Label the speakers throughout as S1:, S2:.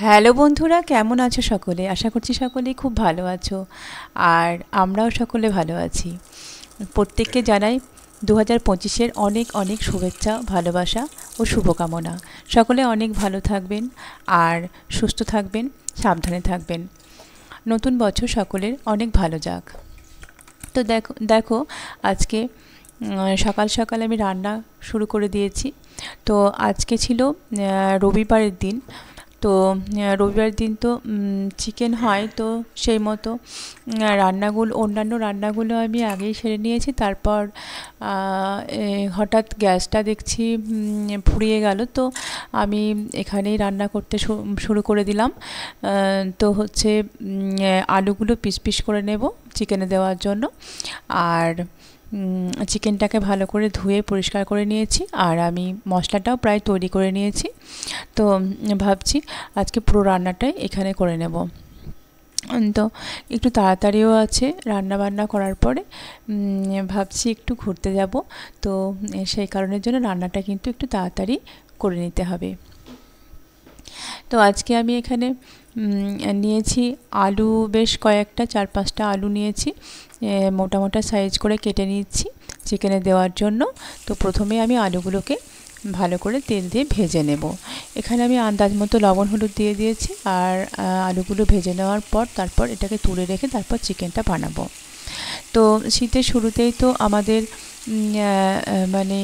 S1: Hello বন্ধুরা, কেমন আছো সকলে? আশা করছি সকলেই খুব ভালো আছো। আর আমরাও সকলে ভালো আছি। প্রত্যেককে জানাই 2025-এর অনেক অনেক শুভেচ্ছা, ভালোবাসা ও শুভকামনা। সকলে অনেক ভালো থাকবেন আর সুস্থ থাকবেন, সাবধানে থাকবেন। নতুন বছর সকলের অনেক ভালো যাক। তো দেখো দেখো আজকে সকাল সকাল আমি রান্না শুরু করে দিয়েছি। তো আজকে ছিল রবিবারের দিন। তো রবিবার দিন তো চিকেন হয়, তো সেই মতো অন্যান্য রান্নাগুলো আমি আগেই সেরে নিয়েছি। তারপর হঠাৎ গ্যাসটা দেখছি ফুরিয়ে গেল, তো আমি এখানেই রান্না করতে শুরু করে দিলাম। তো হচ্ছে আলুগুলো পিস পিস করে নেব চিকেনে দেওয়ার জন্য। আর চিকেনটাকে ভালো করে ধুয়ে পরিষ্কার করে নিয়েছি, আর আমি মশলাটাও প্রায় তৈরি করে নিয়েছি। তো ভাবছি আজকে পুরো রান্নাটাই এখানে করে নেব। তো একটু তাড়াতাড়িও আছে রান্না বান্না করার পরে। ভাবছি একটু ঘুরতে যাব, তো সেই কারণের জন্য রান্নাটা কিন্তু একটু তাড়াতাড়ি করে নিতে হবে। তো আজকে আমি এখানে নিয়েছি আলু, বেশ কয়েকটা 4-5টা আলু নিয়েছি। মোটা মোটা সাইজ করে কেটে নিচ্ছি চিকেনে দেওয়ার জন্য। তো প্রথমে আমি আলুগুলোকে ভালো করে তেল দিয়ে ভেজে নেব। এখানে আমি আন্দাজ মতো লবণ হলুদ দিয়ে দিয়েছি। আর আলুগুলো ভেজে নেওয়ার পর তারপর এটাকে তুলে রেখে তারপর চিকেনটা বানাবো। তো শীতের শুরুতেই তো আমাদের মানে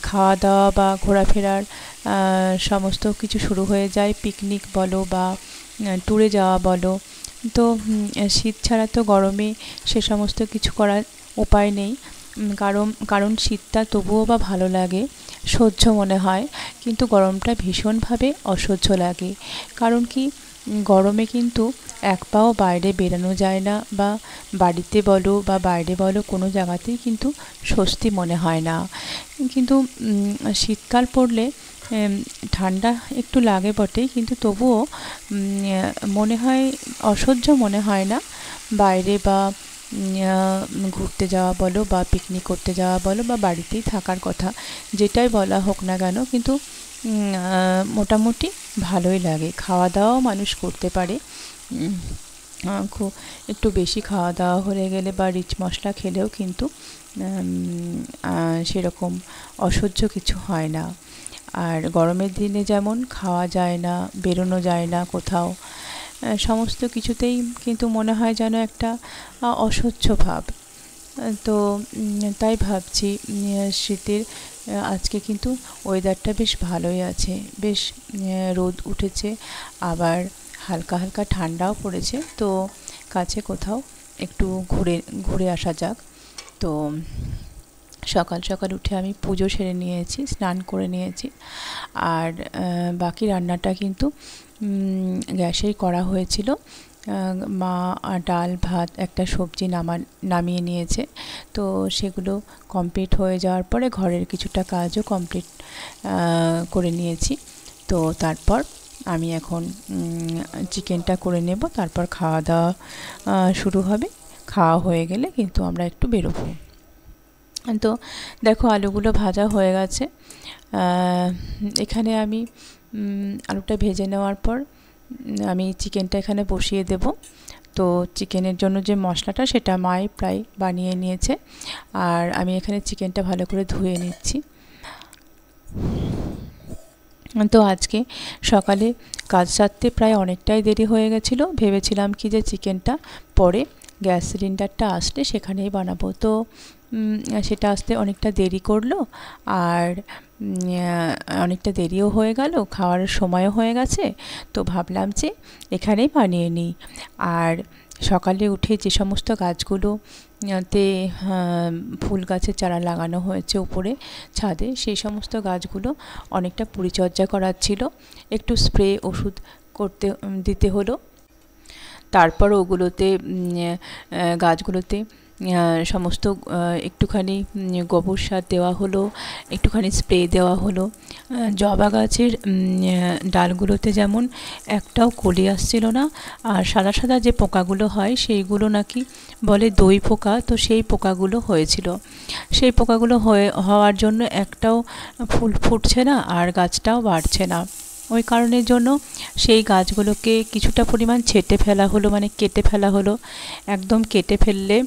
S1: খাওয়া দাওয়া বা ঘোরাফেরার সমস্ত কিছু শুরু হয়ে যায়। পিকনিক বলো বা ট্যুরে যাওয়া বলো। তো শীত ছাড়া তো গরমে সে সমস্ত কিছু করার উপায় নেই। কারণ শীতটা তবুও বা ভালো লাগে, সহ্য মনে হয়, কিন্তু গরমটা ভীষণভাবে অসহ্য লাগে। কারণ কি, গরমে কিন্তু এক পাও বাইরে বেরানো যায় না, বা বাড়িতে বলো বা বাইরে বলো কোনো জায়গাতেই কিন্তু স্বস্তি মনে হয় না। কিন্তু শীতকাল পড়লে ঠান্ডা একটু লাগে বটে, কিন্তু তবুও মনে হয় অসহ্য মনে হয় না। বাইরে বা ঘুরতে যাওয়া বলো বা পিকনিক করতে যাওয়া বলো বা বাড়িতেই থাকার কথা, যেটাই বলা হোক না কেন, কিন্তু মোটামুটি ভালোই লাগে। খাওয়া দাওয়াও মানুষ করতে পারে। খুব একটু বেশি খাওয়া দাওয়া হয়ে গেলে বা রিচ মশলা খেলেও কিন্তু সেরকম অসহ্য কিছু হয় না। আর গরমের দিনে যেমন খাওয়া যায় না, বেরোনো যায় না কোথাও, সমস্ত কিছুতেই কিন্তু মনে হয় যেন একটা অসহ্য ভাব। তো তাই ভাবছি শীতের আজকে কিন্তু ওয়েদারটা বেশ ভালোই আছে। বেশ রোদ উঠেছে, আবার হালকা হালকা ঠান্ডাও পড়েছে। তো কাছে কোথাও একটু ঘুরে আসা যাক। তো সকাল সকাল উঠে আমি পুজো সেরে নিয়েছি, স্নান করে নিয়েছি। আর বাকি রান্নাটা কিন্তু গ্যাসেই করা হয়েছিল। মা ডাল ভাত একটা সবজি নামিয়ে নিয়েছে। তো সেগুলো কমপ্লিট হয়ে যাওয়ার পরে ঘরের কিছুটা কাজও কমপ্লিট করে নিয়েছি। তো তারপর আমি এখন চিকেনটা করে নেব, তারপর খাওয়া দাওয়া শুরু হবে। খাওয়া হয়ে গেলে কিন্তু আমরা একটু বেরোবো। তো দেখো আলুগুলো ভাজা হয়ে গেছে। এখানে আমি আলুটা ভেজে নেওয়ার পর আমি চিকেনটা এখানে বসিয়ে দেব। তো চিকেনের জন্য যে মশলাটা সেটা মাই প্রায় বানিয়ে নিয়েছে, আর আমি এখানে চিকেনটা ভালো করে ধুয়ে নিচ্ছি। তো আজকে সকালে কাজ সারতে প্রায় অনেকটাই দেরি হয়ে গেছিলো। ভেবেছিলাম কি যে চিকেনটা পরে গ্যাস সিলিন্ডারটা আসলে সেখানেই বানাবো। তো সেটা আসতে অনেকটা দেরি করলো, আর অনেকটা দেরিও হয়ে গেল, খাওয়ার সময়ও হয়ে গেছে। তো ভাবলাম যে এখানেই বানিয়ে নিই। আর সকালে উঠে যে সমস্ত গাছগুলো তে ফুল গাছের চারা লাগানো হয়েছে উপরে ছাদে, সেই সমস্ত গাছগুলো অনেকটা পরিচর্যা করার ছিল। একটু স্প্রে ওষুধ দিতে হলো। তারপর ওগুলোতে গাছগুলোতে সমস্ত একটুখানি গোবর সার দেওয়া হলো, একটুখানি স্প্রে দেওয়া হলো। জবা গাছের ডালগুলোতে যেমন একটাও কলি আসছিল না, আর সাদা সাদা যে পোকাগুলো হয় সেইগুলো নাকি বলে দই পোকা, তো সেই পোকাগুলো হয়েছিল। সেই পোকাগুলো হওয়ার জন্য একটাও ফুল ফুটছে না, আর গাছটাও বাড়ছে না। ওই কারণের জন্য সেই গাছগুলোকে কিছুটা পরিমাণ ছেঁটে ফেলা হলো, মানে কেটে ফেলা হলো। একদম কেটে ফেললে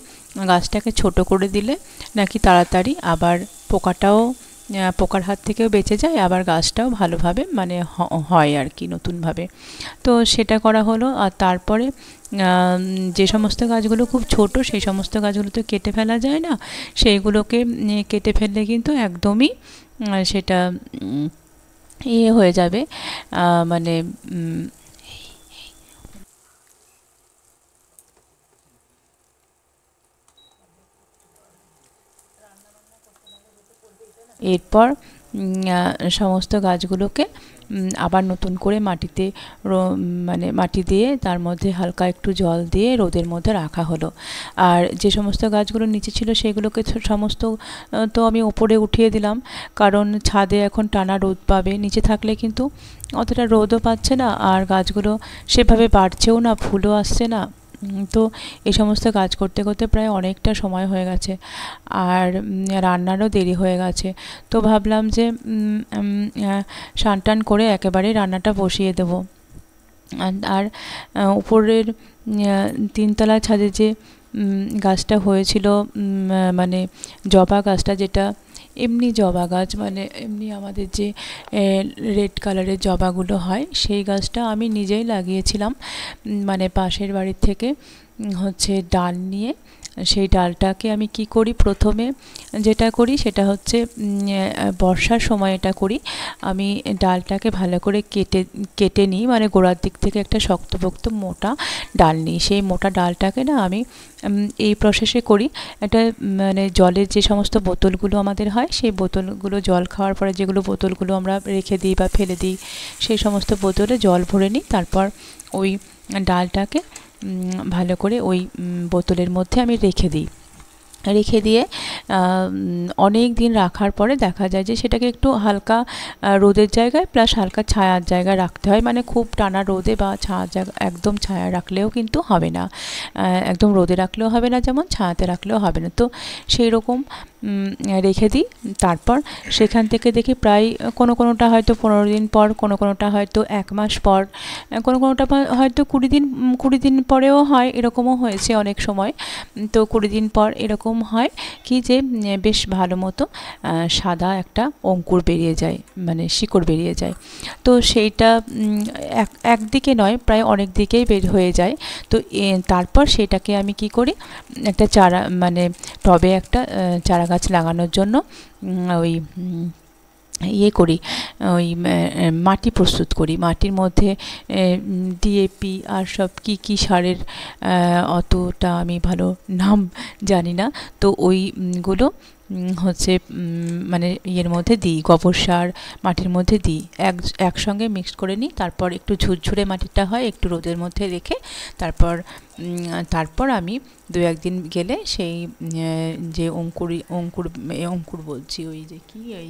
S1: গাছটাকে ছোট করে দিলে নাকি তাড়াতাড়ি আবার পোকাটাও পোকার হাত থেকেও বেঁচে যায়, আবার গাছটাও ভালোভাবে মানে হয় আর কি নতুনভাবে। তো সেটা করা হলো। আর তারপরে যে সমস্ত গাছগুলো খুব ছোট সেই সমস্ত গাছগুলো তো কেটে ফেলা যায় না, সেইগুলোকে কেটে ফেললে কিন্তু একদমই সেটা ইয়ে হয়ে যাবে, মানে এরপর সমস্ত গাছগুলোকে আবার নতুন করে মাটিতে মানে মাটি দিয়ে তার মধ্যে হালকা একটু জল দিয়ে রোদের মধ্যে রাখা হলো। আর যে সমস্ত গাছগুলো নিচে ছিল সেগুলোকে সমস্ত তো আমি ওপরে উঠিয়ে দিলাম, কারণ ছাদে এখন টানা রোদ পাবে, নিচে থাকলে কিন্তু অতটা রোদও পাচ্ছে না আর গাছগুলো সেভাবে বাড়ছেও না, ফুলও আসছে না। তো এই সমস্ত কাজ করতে করতে প্রায় অনেকটা সময় হয়ে গেছে আর রান্নারও দেরি হয়ে গেছে। তো ভাবলাম যে স্নান টান করে একেবারেই রান্নাটা বসিয়ে দেবো। আর উপরের তিনতলা ছাদে যে গাছটা হয়েছিল, মানে জবা গাছটা, যেটা এমনি জবা গাছ, মানে এমনি আমাদের যে রেড কালারের জবাগুলো হয়, সেই গাছটা আমি নিজেই লাগিয়েছিলাম। মানে পাশের বাড়ির থেকে হচ্ছে ডাল নিয়ে, সেই ডালটাকে আমি কি করি, প্রথমে যেটা করি সেটা হচ্ছে বর্ষার সময় এটা করি, আমি ডালটাকে ভালো করে কেটে নিই, মানে গোড়ার দিক থেকে একটা শক্তপোক্ত মোটা ডাল নিই। সেই মোটা ডালটাকে না আমি এই প্রসেসে করি, একটা মানে জলের যে সমস্ত বোতলগুলো আমাদের হয়, সেই বোতলগুলো জল খাওয়ার পরে যেগুলো বোতলগুলো আমরা রেখে দিই বা ফেলে দিই, সেই সমস্ত বোতলে জল ভরে নিই। তারপর ওই ডালটাকে ভালো করে ওই বোতলের মধ্যে আমি রেখে দিয়ে অনেক দিন রাখার পরে দেখা যায় যে সেটাকে একটু হালকা রোদের জায়গায় প্লাস হালকা ছায়ার জায়গায় রাখতে হয়। মানে খুব টানা রোদে বা ছায়ার জায়গা, একদম ছায়া রাখলেও কিন্তু হবে না, একদম রোদে রাখলেও হবে না, যেমন ছায়াতে রাখলেও হবে না। তো সেই রকম রেখে দিই। তারপর সেখান থেকে দেখি প্রায় কোনোটা হয়তো 15 দিন পর, কোনোটা হয়তো 1 মাস পর, কোনোটা হয়তো 20 দিন পরেও হয়, এরকমও হয়েছে অনেক সময়। তো 20 দিন পর এরকম হয় কি যে বেশ ভালো মতো সাদা একটা অঙ্কুর বেরিয়ে যায়, মানে শিকড় বেরিয়ে যায়। তো সেইটা একদিকে নয়, প্রায় অনেক দিকেই বের হয়ে যায়। তো তারপর সেটাকে আমি কি করি, একটা চারা, মানে টবে একটা চারা গাছ লাগানোর জন্য ওই ইয়ে করি, ওই মাটি প্রস্তুত করি। মাটির মধ্যে ডিএপি আর সব কী সারের অতটা আমি ভালো নাম জানি না, তো ওইগুলো হচ্ছে মানে ইয়ের মধ্যে দিই, গোবর সার মাটির মধ্যে দিই, একসঙ্গে মিক্সড করে নিই। তারপর একটু ঝুরঝুরে মাটিটা হয়, একটু রোদের মধ্যে রেখে তারপর আমি 2-1 দিন গেলে সেই যে অঙ্কুর বলছি, ওই যে কি ওই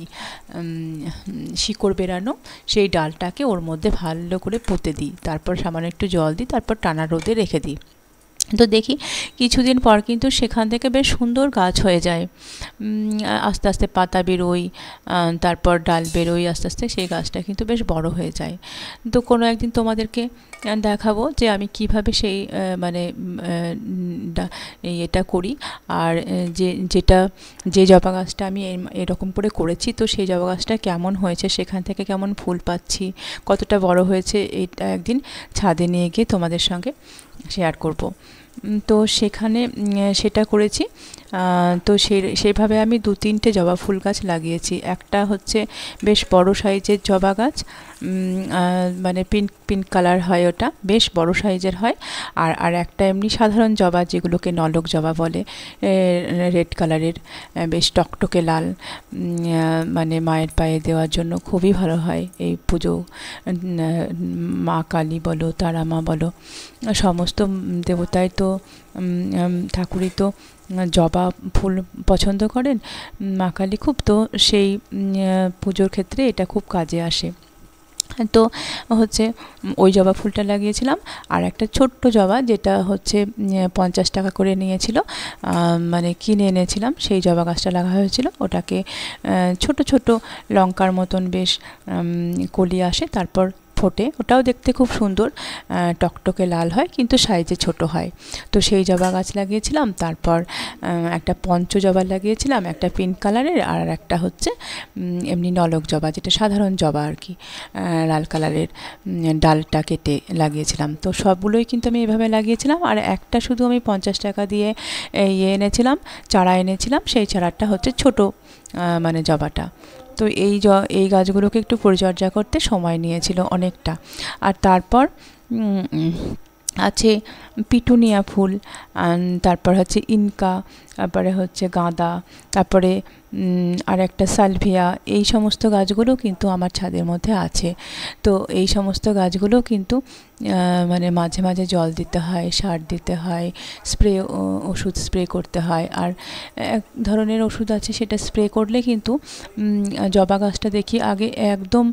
S1: শিকড় বেরানো সেই ডালটাকে ওর মধ্যে ভালো করে পুঁতে দিই। তারপর সামান্য একটু জল দিই, তারপর টানা রোদে রেখে দিই। তো দেখি কিছুদিন পর কিন্তু সেখান থেকে বেশ সুন্দর গাছ হয়ে যায়, আস্তে আস্তে পাতা বেরোয়, তারপর ডাল বেরোয়, আস্তে আস্তে সেই গাছটা কিন্তু বেশ বড় হয়ে যায়। তো কোনো একদিন তোমাদেরকে দেখাবো যে আমি কিভাবে সেই মানে এটা করি। আর যে জবা গাছটা আমি এরকম করে করেছি, তো সেই জবা গাছটা কেমন হয়েছে, সেখান থেকে কেমন ফুল পাচ্ছি, কতটা বড় হয়েছে, এটা একদিন ছাদে নিয়ে গিয়ে তোমাদের সঙ্গে শেয়ার করব। তো সেখানে সেটা করেছি। তো সেইভাবে আমি 2-3টে জবা ফুল গাছ লাগিয়েছি। একটা হচ্ছে বেশ বড় সাইজের জবা গাছ, মানে পিঙ্ক কালার হয়, ওটা বেশ বড় সাইজের হয়। আর একটা এমনি সাধারণ জবা, যেগুলোকে নলক জবা বলে, রেড কালারের, বেশ টকটকে লাল, মানে মায়ের পায়ে দেওয়ার জন্য খুবই ভালো হয় এই পুজো। মা কালী বলো, তারা মা বলো, সমস্ত দেবতাই তো ঠাকুরই তো জবা ফুল পছন্দ করেন, মা কালী খুব। তো সেই পুজোর ক্ষেত্রে এটা খুব কাজে আসে। তো হচ্ছে ওই জবা ফুলটা লাগিয়েছিলাম। আর একটা ছোট্ট জবা, যেটা হচ্ছে 50 টাকা করে নিয়েছিল, মানে কিনে এনেছিলাম, সেই জবা গাছটা লাগা হয়েছিল। ওটাকে ছোট ছোট লঙ্কার মতন বেশ কলি আসে, তারপর ফোটে। ওটাও দেখতে খুব সুন্দর, টকটকে লাল হয়, কিন্তু সাইজে ছোট হয়। তো সেই জবা গাছ লাগিয়েছিলাম। তারপর একটা পঞ্চ জবা লাগিয়েছিলাম, একটা পিঙ্ক কালারের, আর একটা হচ্ছে এমনি নলক জবা, যেটা সাধারণ জবা আর কি, লাল কালারের, ডালটা কেটে লাগিয়েছিলাম। তো সবগুলোই কিন্তু আমি এভাবে লাগিয়েছিলাম। আর একটা শুধু আমি 50 টাকা দিয়ে এনেছিলাম, চারা এনেছিলাম। সেই চারাটা হচ্ছে ছোট, মানে জবাটা। তো এই গাছগুলোকে একটু পরিচর্যা করতে সময় নিয়েছিল অনেকটা। আর তারপর আছে পিটুনিয়া ফুল, তারপর হচ্ছে ইনকা, তারপরে হচ্ছে গাঁদা, তারপরে আর একটা সালভিয়া। এই সমস্ত গাছগুলো কিন্তু আমার ছাদের মধ্যে আছে। তো এই সমস্ত গাছগুলো কিন্তু মানে মাঝে মাঝে জল দিতে হয়, সার দিতে হয়, ওষুধ স্প্রে করতে হয়। আর এক ধরনের ওষুধ আছে, সেটা স্প্রে করলে কিন্তু জবা গাছটা দেখি আগে একদম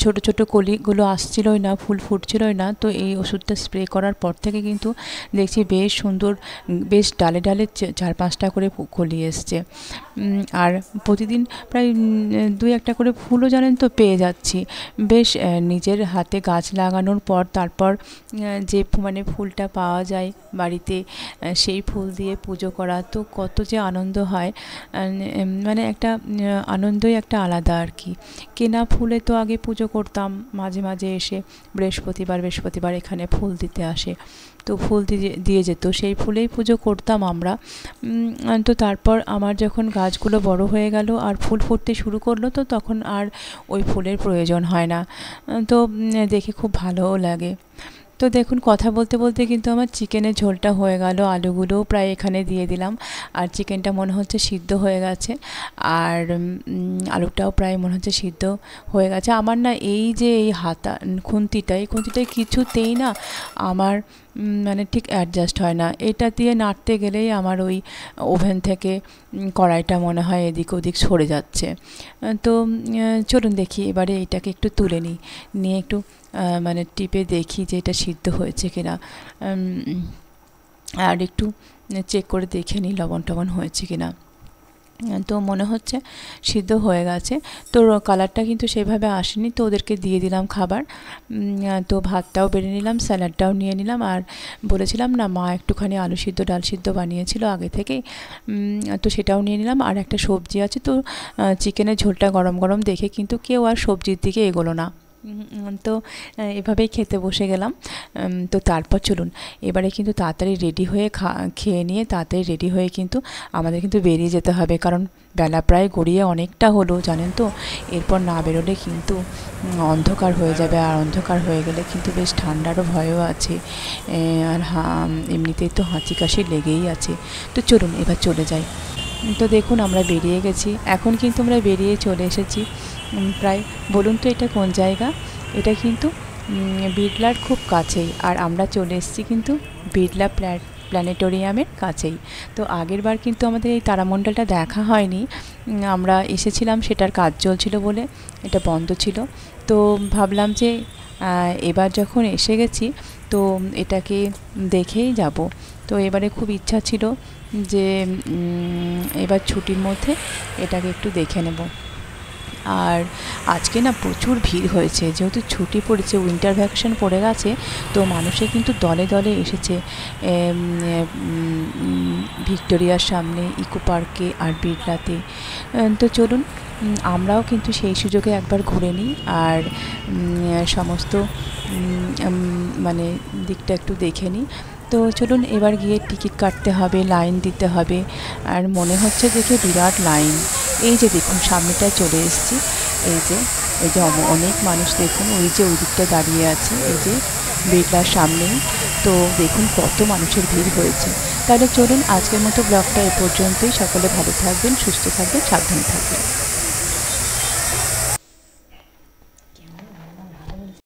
S1: ছোট ছোট কলিগুলো আসছিলই না, ফুল ফুটছিলই না। তো এই ওষুধটা স্প্রে করার পর থেকে কিন্তু দেখছি বেশ সুন্দর, বেশ ডালে ডালে 4-5টা করে কলি এসছে। আর প্রতিদিন প্রায় 2-1টা করে ফুলও জানেন তো পেয়ে যাচ্ছি। বেশ নিজের হাতে গাছ লাগানোর পর তারপর যে মানে ফুলটা পাওয়া যায় বাড়িতে, সেই ফুল দিয়ে পুজো করা তো কত যে আনন্দ হয়। মানে একটা আনন্দই একটা আলাদা আর কি। কেনা ফুলে তো আগে পুজো করতাম, মাঝে মাঝে এসে বৃহস্পতিবার এখানে ফুল দিতে আসে, তো ফুল দিয়ে যেত, সেই ফুলেই পুজো করতাম আমরা। তো তারপর আমার যখন গাছগুলো বড় হয়ে গেল আর ফুল ফুটতে শুরু করলো, তো তখন আর ওই ফুলের প্রয়োজন হয় না। তো দেখে খুব ভালোও লাগে। তো দেখুন, কথা বলতে বলতে কিন্তু আমার চিকেনের ঝোলটা হয়ে গেল, আলুগুলোও প্রায় এখানে দিয়ে দিলাম, আর চিকেনটা মনে হচ্ছে সিদ্ধ হয়ে গেছে, আর আলুটাও প্রায় মনে হচ্ছে সিদ্ধ হয়ে গেছে। আমার না এই যে এই খুন্তিটাই কিছুতেই না আমার মানে ঠিক অ্যাডজাস্ট হয় না। এটা দিয়ে নাড়তে গেলেই আমার ওই ওভেন থেকে কড়াইটা মনে হয় এদিক ওদিক সরে যাচ্ছে। তো চলুন দেখি এবারে এটাকে একটু তুলে নিয়ে একটু মানে টিপে দেখি যে এটা সিদ্ধ হয়েছে কিনা, আর একটু চেক করে দেখে নিই লবণ টবণ হয়েছে কিনা। তো মনে হচ্ছে সিদ্ধ হয়ে গেছে। তো কালারটা কিন্তু সেভাবে আসেনি, তো ওদেরকে দিয়ে দিলাম খাবার। তো ভাতটাও বেড়ে নিলাম, স্যালাডটাও নিয়ে নিলাম। আর বলেছিলাম না, মা একটুখানি আলু সিদ্ধ ডাল সিদ্ধ বানিয়েছিল আগে থেকেই, তো সেটাও নিয়ে নিলাম। আর একটা সবজি আছে। তো চিকেনের ঝোলটা গরম গরম দেখে কিন্তু কেউ আর সবজির দিকে এগোলো না। তো এভাবেই খেতে বসে গেলাম। তো তারপর চলুন এবারে কিন্তু তাড়াতাড়ি রেডি হয়ে খেয়ে নিয়ে তাড়াতাড়ি রেডি হয়ে কিন্তু আমাদের কিন্তু বেরিয়ে যেতে হবে, কারণ বেলা প্রায় গড়িয়ে অনেকটা হলো জানেন তো। এরপর না বেরোলে কিন্তু অন্ধকার হয়ে যাবে, আর অন্ধকার হয়ে গেলে কিন্তু বেশ ঠান্ডারও ভয়ও আছে। আর এমনিতেই তো হাঁচি কাশি লেগেই আছে। তো চলুন এবার চলে যাই। তো দেখুন আমরা বেরিয়ে গেছি, এখন কিন্তু আমরা বেরিয়ে চলে এসেছি। প্রায় বলুন তো এটা কোন জায়গা? এটা কিন্তু বিড়লার খুব কাছেই, আর আমরা চলে এসেছি কিন্তু বিড়লা প্ল্যানেটোরিয়ামের কাছেই। তো আগের বার কিন্তু আমাদের এই তারামণ্ডলটা দেখা হয়নি, আমরা এসেছিলাম সেটার কাজ চলছিল বলে এটা বন্ধ ছিল। তো ভাবলাম যে এবার যখন এসে গেছি তো এটাকে দেখেই যাব। তো এবারে খুব ইচ্ছা ছিল যে এবার ছুটির মধ্যে এটাকে একটু দেখে নেব। আর আজকে না প্রচুর ভিড় হয়েছে, যেহেতু ছুটি পড়েছে, উইন্টার ভ্যাকেশন পড়ে গেছে, তো মানুষে কিন্তু দলে দলে এসেছে ভিক্টোরিয়ার সামনে, ইকো পার্কে আর বিড়লাতে। তো চলুন আমরাও কিন্তু সেই সুযোগে একবার ঘুরে নিই, আর সমস্ত মানে দিকটা একটু দেখে নিই। তো চলুন এবার গিয়ে টিকিট কাটতে হবে, লাইন দিতে হবে। আর মনে হচ্ছে দেখে বিরাট লাইন। এই যে দেখুন সামনেটায় চলে এসেছি, এই যে অনেক মানুষ দেখুন, ওই দিকটা দাঁড়িয়ে আছে, এই যে বিড়লার সামনেই। তো দেখুন কত মানুষের ভিড় হয়েছে। তাহলে চলুন আজকের মতো ব্লগটা এ পর্যন্তই। সকলে ভালো থাকবেন, সুস্থ থাকবেন, সাবধানে থাকবেন।